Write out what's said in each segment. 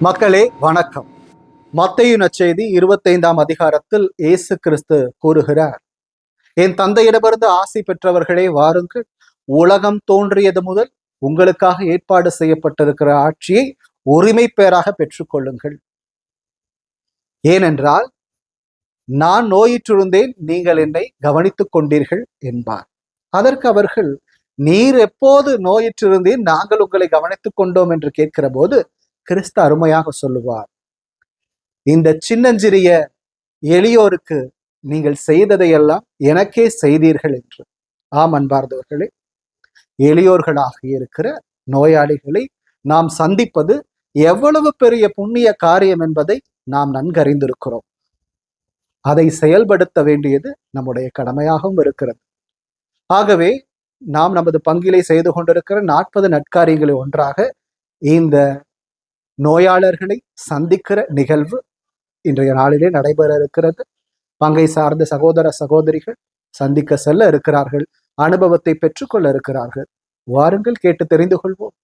மக்களே வணக்கம். மத்தேயு நற்செய்தி 25ஆம் அதிகாரத்தில் இயேசு கிறிஸ்து கூறுகிறார், என் தந்தையிடமிருந்து ஆசி பெற்றவர்களே வாருங்கள், உலகம் தோன்றியது முதல் உங்களுக்காக ஏற்பாடு செய்யப்பட்டிருக்கிற ஆட்சியை உரிமை பேராக பெற்றுக்கொள்ளுங்கள். ஏனென்றால் நான் நோயிற்றிருந்தேன், நீங்கள் என்னை கவனித்துக் கொண்டீர்கள் என்பார். அதற்கு அவர்கள், நீர் எப்போது நோயிற்றிருந்தேன், நாங்கள் உங்களை கவனித்துக் கொண்டோம் என்று கேட்கிற போது கிறிஸ்து அருமையாக சொல்லுவார், இந்த சின்னஞ்சிறிய எளியோருக்கு நீங்கள் செய்ததையெல்லாம் எனக்கே செய்தீர்கள் என்று. ஆம் அன்பார்ந்தவர்களே, எளியோர்களாக இருக்கிற நோயாளிகளை நாம் சந்திப்பது எவ்வளவு பெரிய புண்ணிய காரியம் என்பதை நாம் நன்கறிந்திருக்கிறோம். அதை செயல்படுத்த வேண்டியது நம்முடைய கடமையாகவும் இருக்கிறது. ஆகவே நாம் நமது பங்கிலை செய்து கொண்டிருக்கிற 40 நற்காரியங்களில் ஒன்றாக இந்த நோயாளர்களை சந்திக்கிற நிகழ்வு இன்றைய நாளிலே நடைபெற இருக்கிறது. பங்கை சார்ந்த சகோதர சகோதரிகள் சந்திக்க செல்ல இருக்கிறார்கள், அனுபவத்தை பெற்றுக்கொள்ள இருக்கிறார்கள். வாருங்கள், கேட்டு தெரிந்து கொள்வோம்.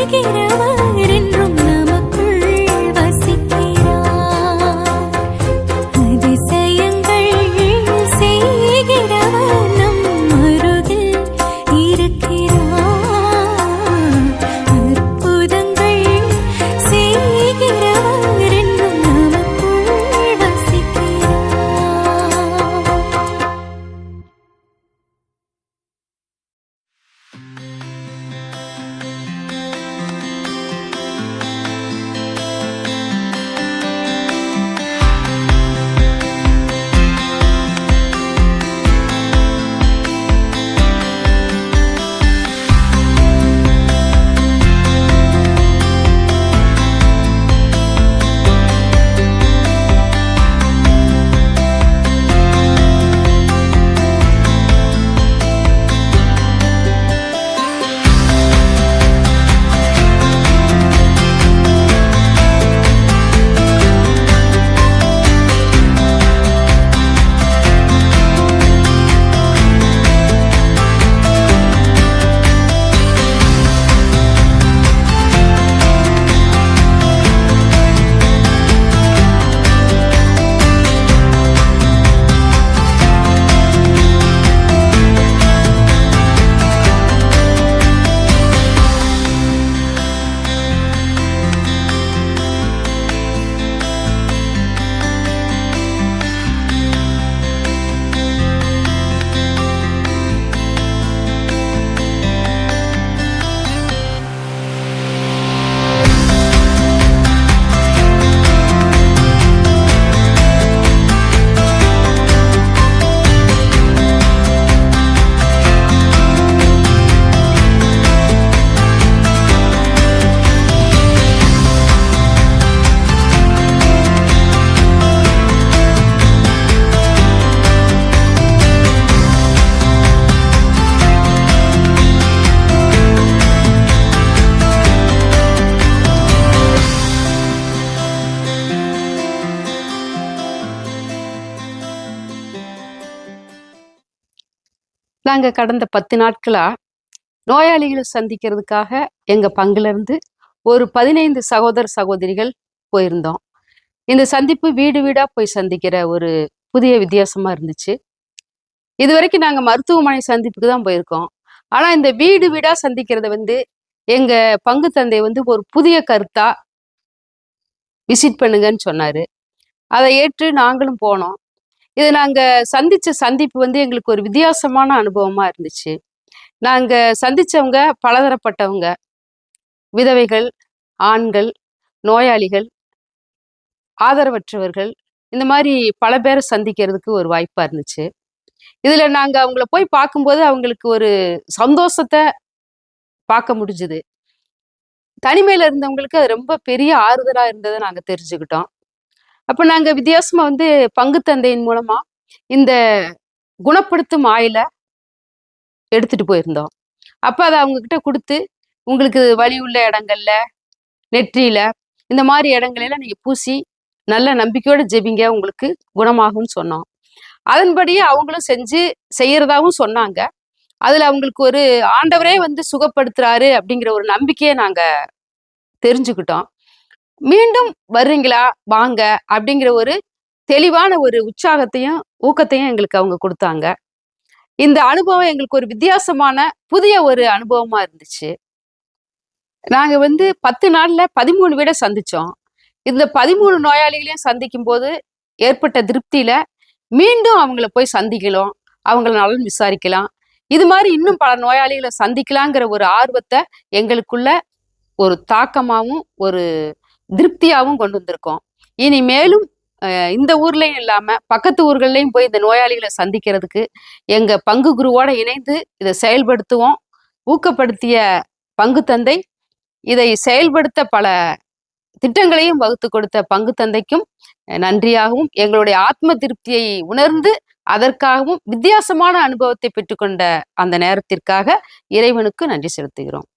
செய்கிறவர் என்றும் நமக்குள் வசிக்கிறார். அதிசயங்கள் செய்கிறவர் நம் அருகில் இருக்கிறார். அற்புதங்கள் செய்கிறவர் என்றும் நமக்குள் வசிக்கிறார். நாங்க கடந்த 10 நாட்களா நோயாளிகளை சந்திக்கிறதுக்காக எங்க பங்குல இருந்து ஒரு 15 சகோதர சகோதரிகள் போயிருந்தோம். இந்த சந்திப்பு வீடு வீடா போய் சந்திக்கிற ஒரு புதிய வித்தியாசமா இருந்துச்சு. இதுவரைக்கும் நாங்க மருத்துவமனை சந்திப்புக்கு தான் போயிருக்கோம். ஆனா இந்த வீடு வீடா சந்திக்கிறத எங்க பங்கு தந்தை ஒரு புதிய கருத்தா விசிட் பண்ணுங்கன்னு சொன்னாரு. அதை ஏற்று நாங்களும் போனோம். இது நாங்க சந்திச்ச சந்திப்பு எங்களுக்கு ஒரு வித்தியாசமான அனுபவமா இருந்துச்சு. நாங்க சந்திச்சவங்க பலதரப்பட்டவங்க, விதவைகள், ஆண்கள், நோயாளிகள், ஆதரவற்றவர்கள், இந்த மாதிரி பல பேரை சந்திக்கிறதுக்கு ஒரு வாய்ப்பா இருந்துச்சு. இதுல நாங்க அவங்கள போய் பார்க்கும்போது அவங்களுக்கு ஒரு சந்தோஷத்தை பார்க்க முடிஞ்சுது. தனிமையில இருந்தவங்களுக்கு அது ரொம்ப பெரிய ஆறுதலா இருந்ததை நாங்க தெரிஞ்சுக்கிட்டோம். அப்ப நாங்க வித்தியாசமா பங்கு தந்தையின் மூலமா இந்த குணப்படுத்தும் ஆயில எடுத்துட்டு போயிருந்தோம். அப்ப அதை அவங்க கிட்ட கொடுத்து, உங்களுக்கு வலி உள்ள இடங்கள்ல, நெற்றியில, இந்த மாதிரி இடங்களெல்லாம் நீங்க பூசி நல்ல நம்பிக்கையோட ஜெபிங்க, உங்களுக்கு குணமாகும்னு சொன்னோம். அதன்படியே அவங்களும் செய்யறதாவும் சொன்னாங்க. அதுல அவங்களுக்கு ஒரு ஆண்டவரே சுகப்படுத்துறாரு அப்படிங்கிற ஒரு நம்பிக்கையை நாங்க தெரிஞ்சுக்கிட்டோம். மீண்டும் வர்றீங்களா, வாங்க அப்படிங்கிற ஒரு தெளிவான ஒரு உற்சாகத்தையும் ஊக்கத்தையும் எங்களுக்கு அவங்க கொடுத்தாங்க. இந்த அனுபவம் எங்களுக்கு ஒரு வித்தியாசமான புதிய ஒரு அனுபவமா இருந்துச்சு. நாங்க 10 நாள்ல 13 வீட சந்திச்சோம். இந்த 13 நோயாளிகளையும் சந்திக்கும் போது ஏற்பட்ட திருப்தியில மீண்டும் அவங்கள போய் சந்திக்கலாம், அவங்கள நலன் விசாரிக்கலாம், இது மாதிரி இன்னும் பல நோயாளிகளை சந்திக்கலாங்கிற ஒரு ஆர்வத்தை எங்களுக்குள்ள ஒரு தாக்கமாவும் ஒரு திருப்தியாவும் கொண்டு வந்திருக்கோம். இனி மேலும் இந்த ஊர்லயும் இல்லாம பக்கத்து ஊர்கள்லையும் போய் இந்த நோயாளிகளை சந்திக்கிறதுக்கு எங்க பங்கு குருவோட இணைந்து இதை செயல்படுத்துவோம். ஊக்கப்படுத்திய பங்கு தந்தை, இதை செயல்படுத்த பல திட்டங்களையும் வகுத்து கொடுத்த பங்கு தந்தைக்கும் நன்றியாகவும், எங்களுடைய ஆத்ம திருப்தியை உணர்ந்து அதற்காகவும் வித்தியாசமான அனுபவத்தை பெற்றுக்கொண்ட அந்த நேரத்திற்காக இறைவனுக்கு நன்றி செலுத்துகிறோம்.